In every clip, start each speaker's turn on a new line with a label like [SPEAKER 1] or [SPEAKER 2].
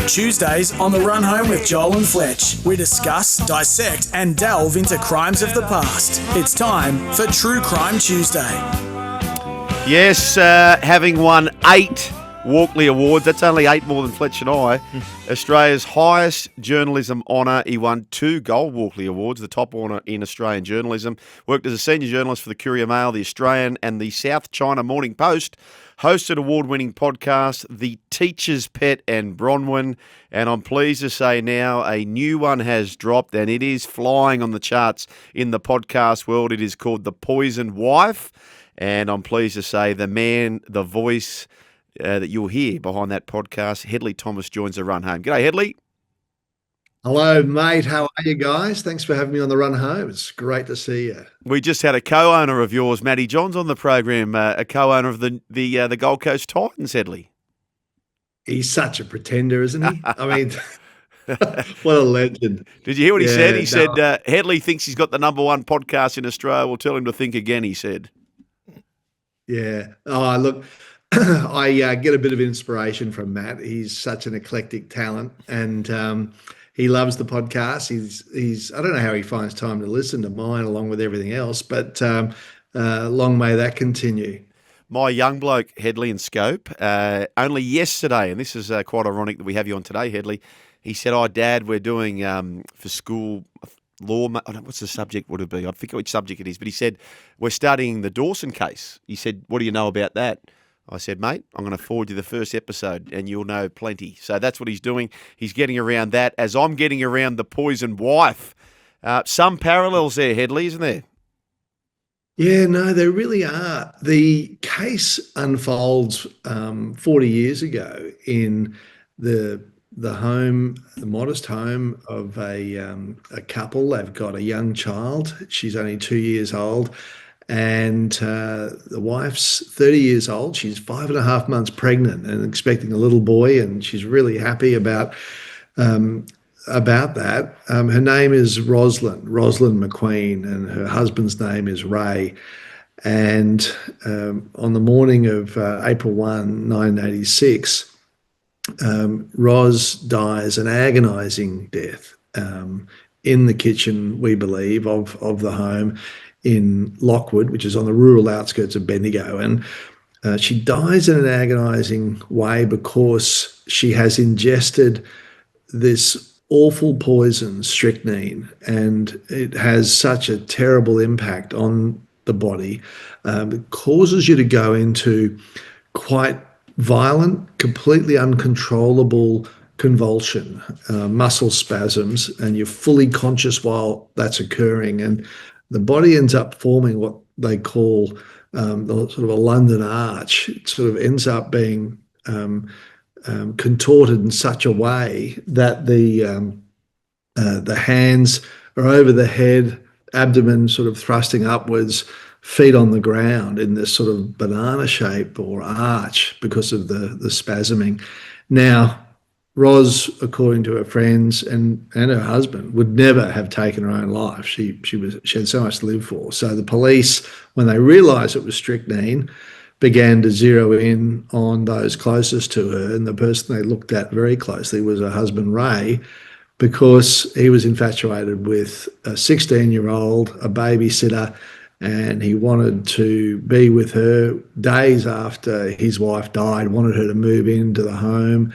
[SPEAKER 1] Tuesdays on The Run Home with Joel and Fletch. We discuss, dissect and delve into crimes of the past. It's time for True Crime Tuesday.
[SPEAKER 2] Yes, having won 8 Walkley Awards, that's only 8 more than Fletch and I. Australia's highest journalism honour. He won 2 Gold Walkley Awards, the top honour in Australian journalism. Worked as a senior journalist for the Courier Mail, the Australian and the South China Morning Post. Hosted award-winning podcast, The Teacher's Pet and Bronwyn. And I'm pleased to say now a new one has dropped and it is flying on the charts in the podcast world. It is called The Poisoned Wife. And I'm pleased to say the man, the voice that you'll hear behind that podcast, Hedley Thomas, joins the run home. G'day, Hedley.
[SPEAKER 3] Hello, mate. How are you guys? Thanks for having me on the run home. It's great to see you.
[SPEAKER 2] We just had a co-owner of yours, Matty Johns, on the program, a co-owner of the Gold Coast Titans, Hedley.
[SPEAKER 3] He's such a pretender, isn't he? I mean, what a legend.
[SPEAKER 2] Did you hear what he said? He said, Hedley thinks he's got the number one podcast in Australia. We'll tell him to think again, he said.
[SPEAKER 3] Yeah. Oh, look, I get a bit of inspiration from Matt. He's such an eclectic talent and he loves the podcast. He's I don't know how he finds time to listen to mine along with everything else, but long may that continue.
[SPEAKER 2] My young bloke, Hedley in Scope, only yesterday, and this is quite ironic that we have you on today, Hedley, he said, Dad, we're doing for school law. I don't know, what's the subject would it be? I forget which subject it is, but he said, we're studying the Dawson case. He said, what do you know about that? I said, mate, I'm going to forward you the first episode and you'll know plenty. So that's what he's doing. He's getting around that as I'm getting around The Poisoned Wife. Some parallels there, Hedley, isn't there?
[SPEAKER 3] Yeah, no, there really are. The case unfolds 40 years ago in the home, the modest home of a couple. They've got a young child. She's only 2 years old. And the wife's 30 years old. She's 5.5 months pregnant and expecting a little boy, and she's really happy about that. Her name is Rosalind McQueen, and her husband's name is Ray. And on the morning of April 1, 1986, Ros dies an agonising death in the kitchen, we believe, of the home in Lockwood, which is on the rural outskirts of Bendigo. And she dies in an agonising way because she has ingested this awful poison, strychnine, and it has such a terrible impact on the body. It causes you to go into quite violent, completely uncontrollable convulsion, muscle spasms, and you're fully conscious while that's occurring. And the body ends up forming what they call sort of a London arch. It sort of ends up being contorted in such a way that the hands are over the head, abdomen sort of thrusting upwards, feet on the ground in this sort of banana shape or arch because of the spasming. Now, Ros, according to her friends and her husband, would never have taken her own life. She had so much to live for. So the police, when they realised it was strychnine, began to zero in on those closest to her, and the person they looked at very closely was her husband, Ray, because he was infatuated with a 16-year-old, a babysitter, and he wanted to be with her days after his wife died, wanted her to move into the home.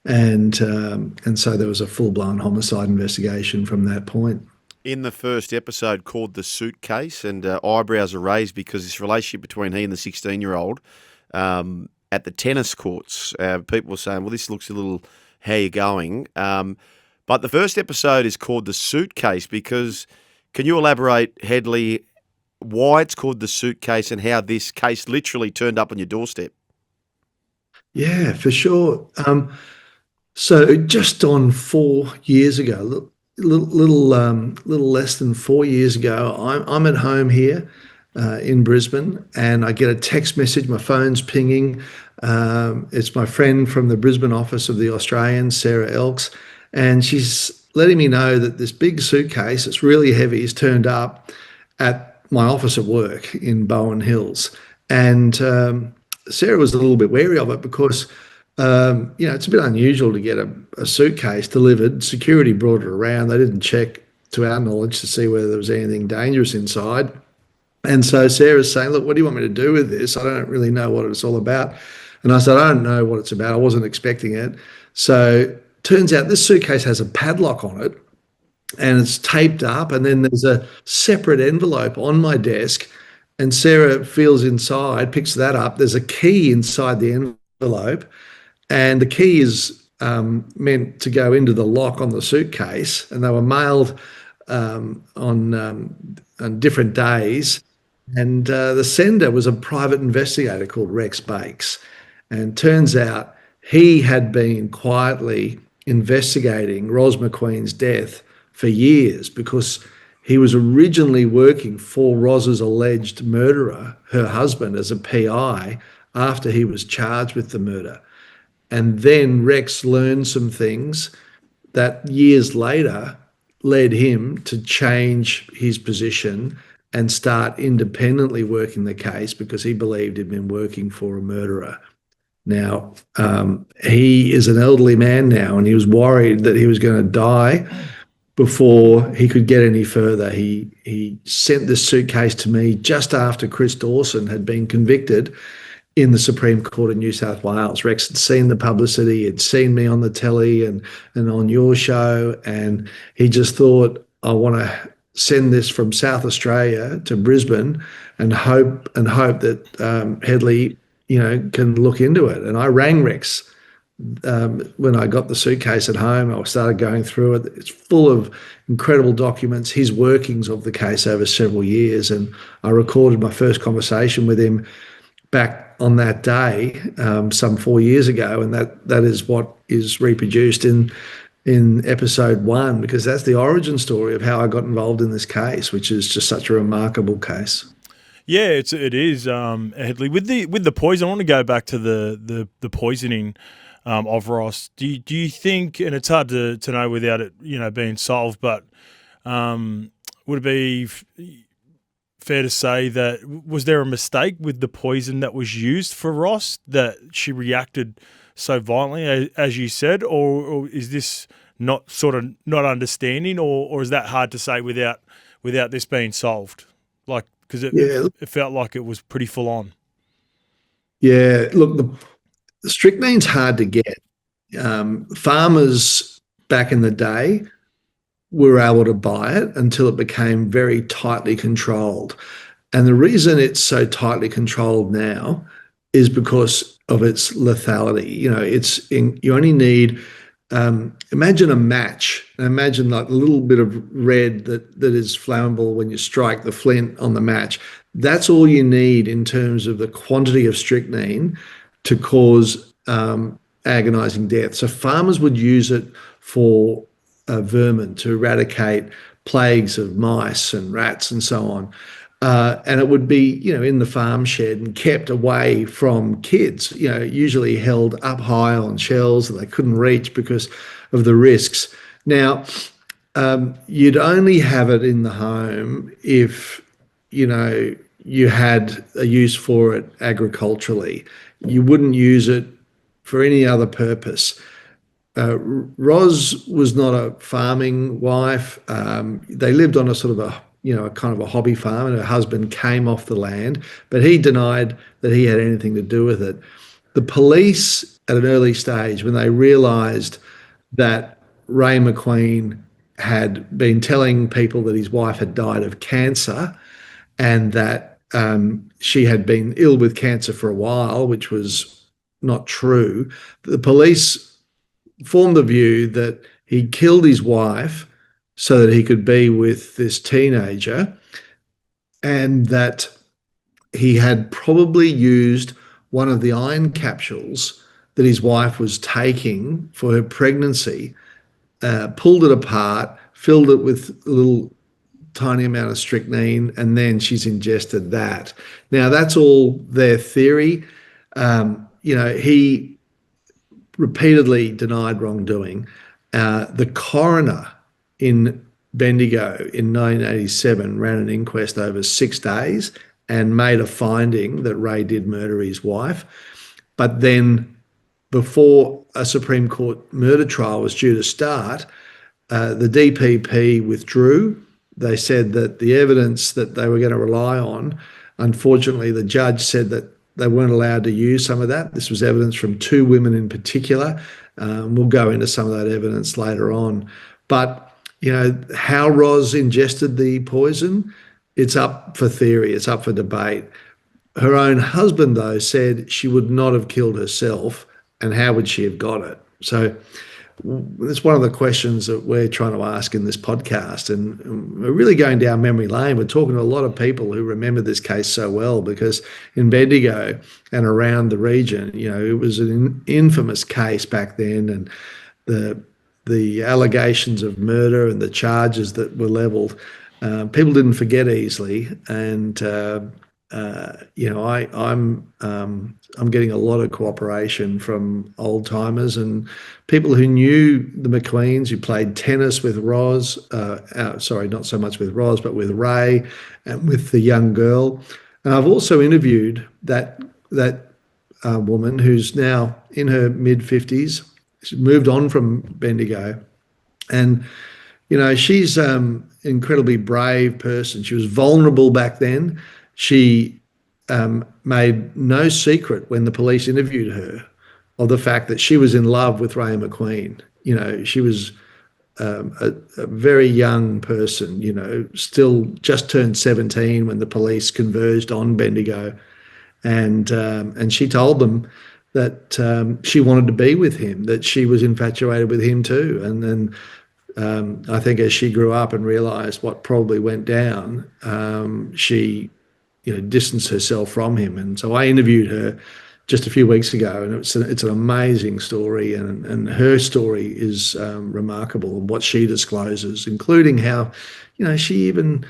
[SPEAKER 3] And so there was a full-blown homicide investigation from that point.
[SPEAKER 2] In the first episode called The Suitcase, and eyebrows are raised because this relationship between he and the 16-year-old at the tennis courts, people were saying, well, this looks a little, how you going? But the first episode is called The Suitcase because, can you elaborate, Hedley, why it's called The Suitcase and how this case literally turned up on your doorstep?
[SPEAKER 3] Yeah, for sure. So just on 4 years ago, little less than 4 years ago, I'm at home here in Brisbane, and I get a text message. My phone's pinging. It's my friend from the Brisbane office of the Australian, Sarah Elks, and she's letting me know that this big suitcase, it's really heavy, is turned up at my office at work in Bowen Hills. And Sarah was a little bit wary of it because It's a bit unusual to get a suitcase delivered. Security brought it around. They didn't check, to our knowledge, to see whether there was anything dangerous inside. And so Sarah's saying, look, what do you want me to do with this? I don't really know what it's all about. And I said, I don't know what it's about. I wasn't expecting it. So turns out this suitcase has a padlock on it and it's taped up. And then there's a separate envelope on my desk. And Sarah feels inside, picks that up. There's a key inside the envelope. And the key is meant to go into the lock on the suitcase. And they were mailed on different days. And the sender was a private investigator called Rex Bakes. And turns out he had been quietly investigating Ros McQueen's death for years because he was originally working for Ros's alleged murderer, her husband, as a PI after he was charged with the murder. And then Rex learned some things that years later led him to change his position and start independently working the case because he believed he'd been working for a murderer. Now, he is an elderly man now, and he was worried that he was going to die before he could get any further. He sent this suitcase to me just after Chris Dawson had been convicted in the Supreme Court of New South Wales. Rex had seen the publicity, had seen me on the telly and on your show, and he just thought, I want to send this from South Australia to Brisbane and hope that Hedley, can look into it. And I rang Rex when I got the suitcase at home. I started going through it. It's full of incredible documents, his workings of the case over several years. And I recorded my first conversation with him back on that day, some 4 years ago. And that is what is reproduced in episode 1, because that's the origin story of how I got involved in this case, which is just such a remarkable case.
[SPEAKER 4] Yeah, it is, Hedley. With the poison, I want to go back to the poisoning of Ross. Do you think, and it's hard to know without it being solved, but would it be fair to say that was there a mistake with the poison that was used for Ross, that she reacted so violently, as you said, or is this not understanding, or is that hard to say without this being solved? Like, because it felt like it was pretty full on.
[SPEAKER 3] Yeah, look, the strychnine's hard to get. Farmers back in the day were able to buy it until it became very tightly controlled. And the reason it's so tightly controlled now is because of its lethality. You only need, imagine a match. Imagine like a little bit of red that is flammable when you strike the flint on the match. That's all you need in terms of the quantity of strychnine to cause agonizing death. So farmers would use it for vermin, to eradicate plagues of mice and rats and so on. And it would be, in the farm shed and kept away from kids, usually held up high on shelves that they couldn't reach because of the risks. Now, you'd only have it in the home if, you had a use for it agriculturally. You wouldn't use it for any other purpose. Ros was not a farming wife. They lived on a sort of a kind of a hobby farm, and her husband came off the land, but he denied that he had anything to do with it. The police at an early stage, when they realised that Ray McQueen had been telling people that his wife had died of cancer and that she had been ill with cancer for a while, which was not true, the police formed the view that he killed his wife so that he could be with this teenager, and that he had probably used one of the iron capsules that his wife was taking for her pregnancy, pulled it apart, filled it with a little tiny amount of strychnine, and then she's ingested that. Now, that's all their theory. He repeatedly denied wrongdoing. The coroner in Bendigo in 1987 ran an inquest over 6 days and made a finding that Ray did murder his wife. But then before a Supreme Court murder trial was due to start, the DPP withdrew. They said that the evidence that they were going to rely on, unfortunately, the judge said that they weren't allowed to use some of that. This was evidence from two women in particular. We'll go into some of that evidence later on. But, how Ros ingested the poison, it's up for theory, it's up for debate. Her own husband, though, said she would not have killed herself, and how would she have got it? So it's one of the questions that we're trying to ask in this podcast, and we're really going down memory lane. We're talking to a lot of people who remember this case so well, because in Bendigo and around the region, it was an infamous case back then, and the allegations of murder and the charges that were levelled, people didn't forget easily, and I'm getting a lot of cooperation from old timers and people who knew the McQueens, who played tennis with Ros. Sorry, not so much with Ros, but with Ray and with the young girl. And I've also interviewed that woman who's now in her mid-50s. She's moved on from Bendigo, and she's an incredibly brave person. She was vulnerable back then. She made no secret when the police interviewed her of the fact that she was in love with Ray McQueen. She was a very young person, still just turned 17 when the police converged on Bendigo. And she told them that she wanted to be with him, that she was infatuated with him too. And then I think as she grew up and realised what probably went down, she distanced herself from him. And so I interviewed her just a few weeks ago, and it's an amazing story, and her story is remarkable, and what she discloses, including how, she even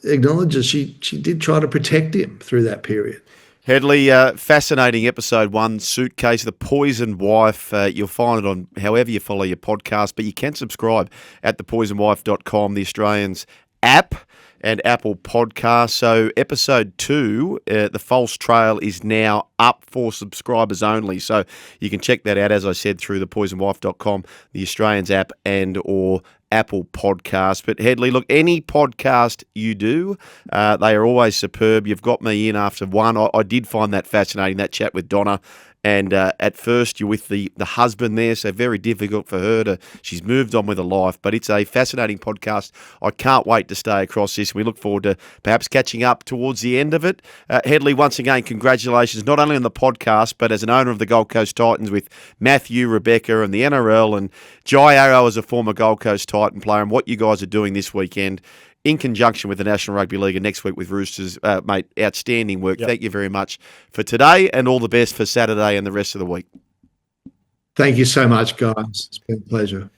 [SPEAKER 3] acknowledges she did try to protect him through that period.
[SPEAKER 2] Hedley, fascinating episode 1, Suitcase, The Poisoned Wife. You'll find it on however you follow your podcast, but you can subscribe at thepoisonedwife.com, the Australians app and Apple Podcasts. So episode 2, The False Trail, is now up for subscribers only. So you can check that out, as I said, through thepoisonedwife.com, the Australians app and or Apple Podcast. But Hedley, look, any podcast you do, they are always superb. You've got me in after one. I did find that fascinating, that chat with Donna. And at first you're with the husband there, so very difficult for her she's moved on with her life. But it's a fascinating podcast. I can't wait to stay across this. We look forward to perhaps catching up towards the end of it. Hedley, once again, congratulations, not only on the podcast, but as an owner of the Gold Coast Titans with Matthew, Rebecca and the NRL, and Jai Arrow as a former Gold Coast Titan player, and what you guys are doing this weekend in conjunction with the National Rugby League and next week with Roosters. Mate, outstanding work. Yep. Thank you very much for today, and all the best for Saturday and the rest of the week.
[SPEAKER 3] Thank you so much, guys. It's been a pleasure.